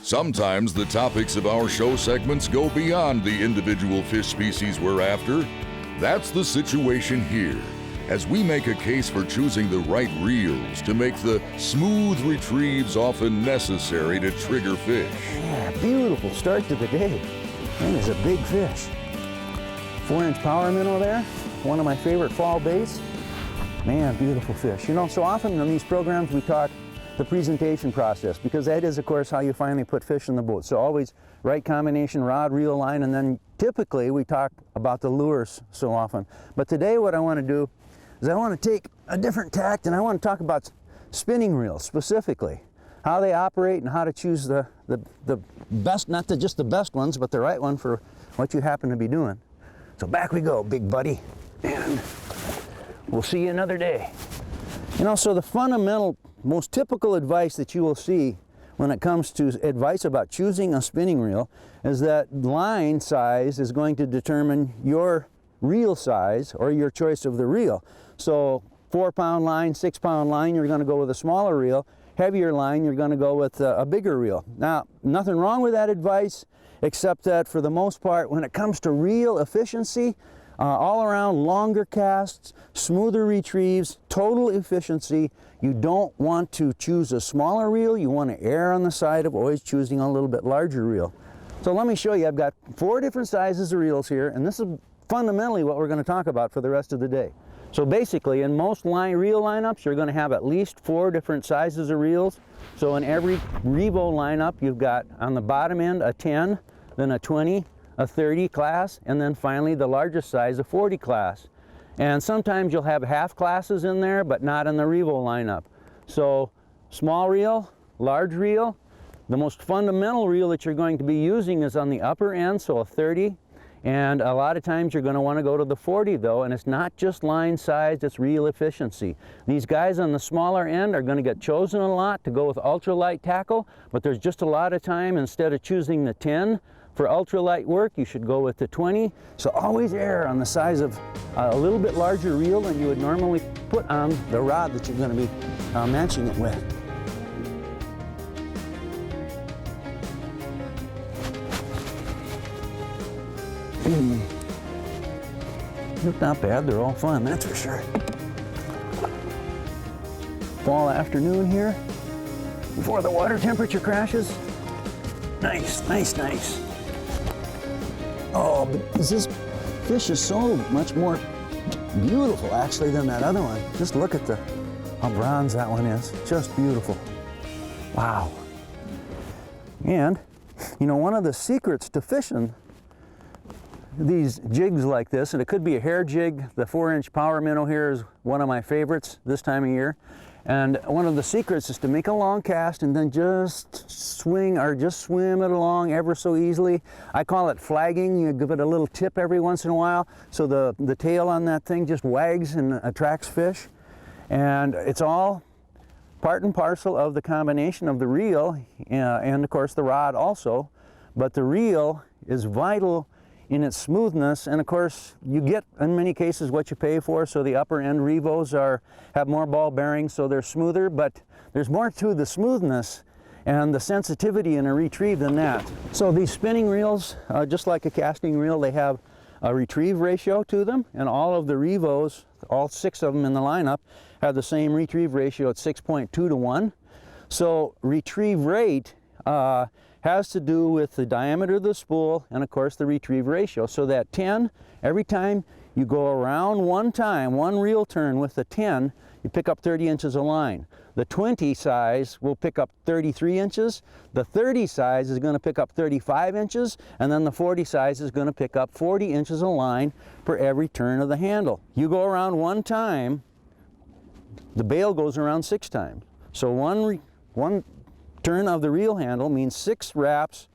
Sometimes the topics of our show segments go beyond the individual fish species we're after. That's the situation here, as we make a case for choosing the right reels to make the smooth retrieves often necessary to trigger fish. Yeah, beautiful start to the day. That is a big fish. 4-inch power minnow there, one of my favorite fall baits. Man, beautiful fish. You know, so often in these programs we talk the presentation process, because that is, of course, how you finally put fish in the boat. So always right combination, rod, reel, line, and then typically we talk about the lures so often. But today what I want to do is I want to take a different tact, and I want to talk about spinning reels specifically, how they operate and how to choose the best, not just the best ones, but the right one for what you happen to be doing. So back we go, big buddy, and we'll see you another day. You know, so the fundamental, most typical advice that you will see when it comes to advice about choosing a spinning reel is that line size is going to determine your reel size or your choice of the reel. So 4-pound line, 6-pound line, you're going to go with a smaller reel. Heavier line, you're going to go with a bigger reel. Now, nothing wrong with that advice, except that for the most part, when it comes to reel efficiency, all around longer casts, smoother retrieves, total efficiency, you don't want to choose a smaller reel. You want to err on the side of always choosing a little bit larger reel. So let me show you. I've got 4 different sizes of reels here, and this is fundamentally what we're going to talk about for the rest of the day. So basically, in most reel lineups, you're going to have at least 4 different sizes of reels. So in every Revo lineup, you've got on the bottom end a 10, then a 20, a 30 class, and then finally the largest size, a 40 class. And sometimes you'll have half classes in there, but not in the Revo lineup. So small reel, large reel. The most fundamental reel that you're going to be using is on the upper end, so a 30. And a lot of times you're going to want to go to the 40 though, and it's not just line size, it's reel efficiency. These guys on the smaller end are going to get chosen a lot to go with ultralight tackle, but there's just a lot of time, instead of choosing the 10 for ultralight work, you should go with the 20. So always err on the size of a little bit larger reel than you would normally put on the rod that you're going to be matching it with. Look, not bad, they're all fun, that's for sure. Fall afternoon here, before the water temperature crashes. Nice, nice, nice. Oh, but this fish is so much more beautiful actually than that other one. Just look at how bronze that one is, just beautiful. Wow. And, you know, one of the secrets to fishing these jigs like this, and it could be a hair jig. The 4-inch power minnow here is one of my favorites this time of year. And one of the secrets is to make a long cast and then just swing or just swim it along ever so easily. I call it flagging. You give it a little tip every once in a while so the tail on that thing just wags and attracts fish. And it's all part and parcel of the combination of the reel and of course the rod also. But the reel is vital in its smoothness, and of course you get in many cases what you pay for. So the upper end Revos have more ball bearings, so they're smoother, but there's more to the smoothness and the sensitivity in a retrieve than that. So these spinning reels, just like a casting reel, they have a retrieve ratio to them, and all of the Revos, all 6 of them in the lineup, have the same retrieve ratio at 6.2 to 1. So retrieve rate has to do with the diameter of the spool and of course the retrieve ratio. So that 10, every time you go around one reel turn with the 10, you pick up 30 inches of line. The 20 size will pick up 33 inches, the 30 size is going to pick up 35 inches, and then the 40 size is going to pick up 40 inches of line for every turn of the handle. You go around one time, the bail goes around 6 times. So one turn of the reel handle means 6 wraps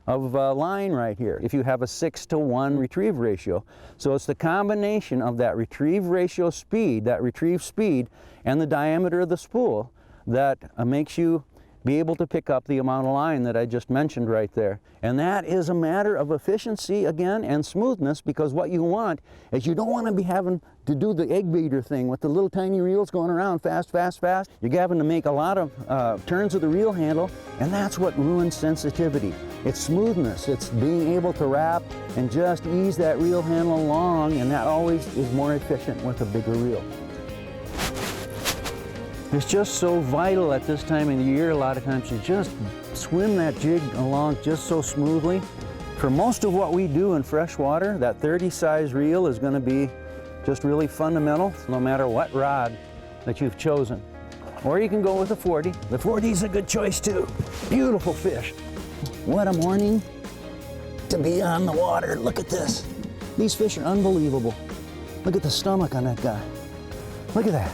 of line right here, if you have a 6-to-1 retrieve ratio. So it's the combination of that retrieve ratio speed, that retrieve speed, and the diameter of the spool that makes you be able to pick up the amount of line that I just mentioned right there. And that is a matter of efficiency again and smoothness, because what you want is you don't want to be having to do the egg beater thing with the little tiny reels going around fast, fast, fast. You're having to make a lot of turns of the reel handle, and that's what ruins sensitivity. It's smoothness, it's being able to wrap and just ease that reel handle along, and that always is more efficient with a bigger reel. It's just so vital at this time of the year, a lot of times, to just swim that jig along just so smoothly. For most of what we do in freshwater, that 30 size reel is going to be just really fundamental, no matter what rod that you've chosen. Or you can go with a 40. The 40 is a good choice too. Beautiful fish. What a morning to be on the water. Look at this. These fish are unbelievable. Look at the stomach on that guy. Look at that.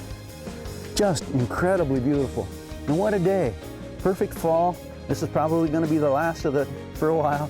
Just incredibly beautiful. And what a day. Perfect fall. This is probably going to be the last of it for a while,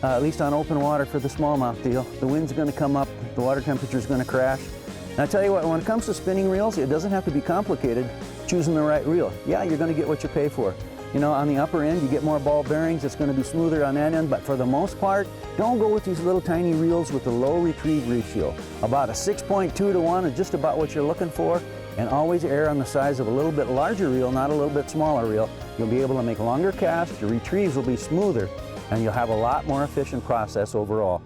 at least on open water for the smallmouth deal. The wind's going to come up, the water temperature is going to crash. And I tell you what, when it comes to spinning reels, it doesn't have to be complicated choosing the right reel. Yeah, you're going to get what you pay for. You know, on the upper end, you get more ball bearings, it's going to be smoother on that end, but for the most part, don't go with these little tiny reels with the low retrieve ratio. About a 6.2 to 1 is just about what you're looking for, and always err on the size of a little bit larger reel, not a little bit smaller reel. You'll be able to make longer casts, your retrieves will be smoother, and you'll have a lot more efficient process overall.